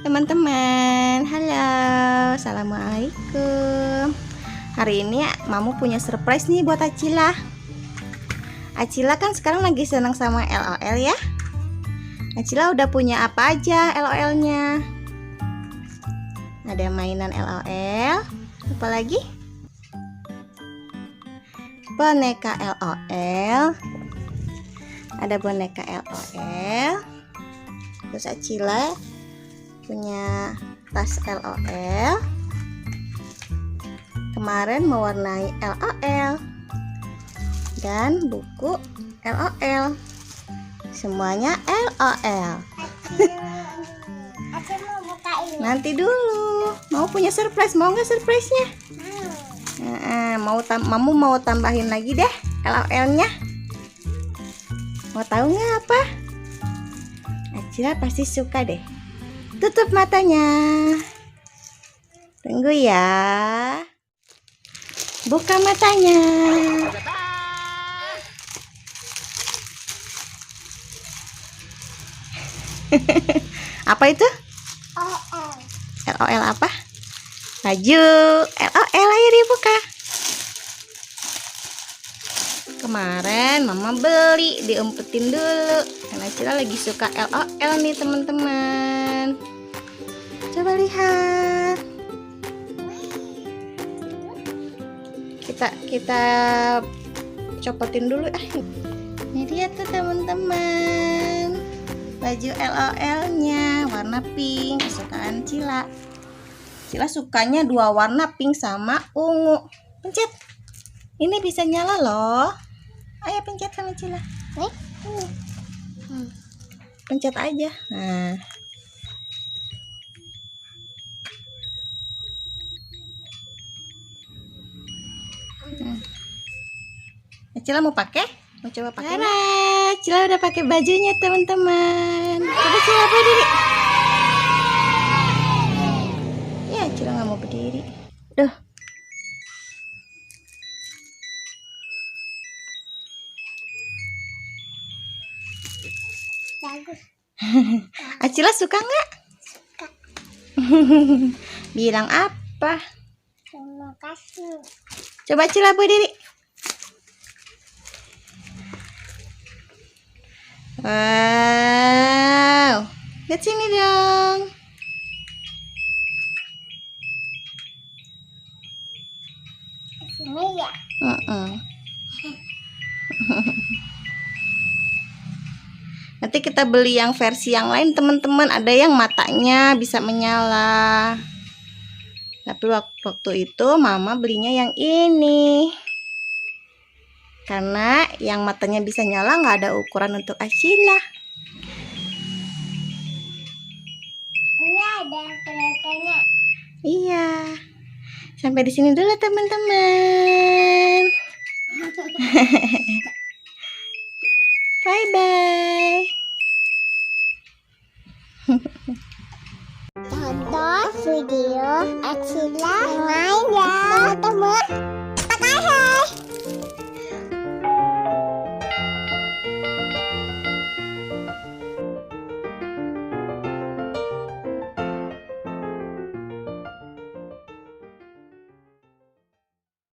teman-teman. Halo, assalamualaikum. Hari ini Mamu punya surprise nih buat Acila. Acila kan sekarang lagi senang sama LOL ya. Acila udah punya apa aja LOL-nya? Ada mainan LOL. Apa lagi? Boneka LOL. Ada boneka LOL. Terus Acila punya tas LOL. Kemarin mewarnai LOL dan buku LOL. Semuanya LOL. Nanti dulu. Mau punya surprise? Mau nggak surprise-nya? Mamu mau tambahin lagi deh LOL-nya. Mau tahu nggak apa? Acila pasti suka deh. Tutup matanya. Tunggu ya. Buka matanya. Apa itu? LOL apa? Baju LOL, ayo dibuka. Kemarin Mama beli, diumpetin dulu. Karena Acila lagi suka LOL nih teman-teman. Coba lihat. Kita copotin dulu. Ini dia tuh teman-teman. Baju LOL-nya warna pink, kesukaan Cila. Cila sukanya dua warna, pink sama ungu. Pencet. Ini bisa nyala loh. Ayo pencet sama Cila. Pencet aja. Nah. Cila mau pakai? Mau coba pakai? Cila udah pakai bajunya teman-teman. Coba Cila berdiri. Ya Cila nggak mau berdiri. Duh. Bagus. Acila suka nggak? Suka. Bilang apa? Terima kasih. Coba Acila berdiri. Wow. Lihat sini dong. Sini ya. Nanti kita beli yang versi yang lain teman-teman. Ada yang matanya bisa menyala. Tapi waktu itu Mama belinya yang ini. Karena yang matanya bisa nyala nggak ada ukuran untuk Acila. Ini ada kelihatannya. Iya. Sampai di sini dulu teman-teman. Bye-bye. Tonton video Acila main ya teman-teman. Makasih.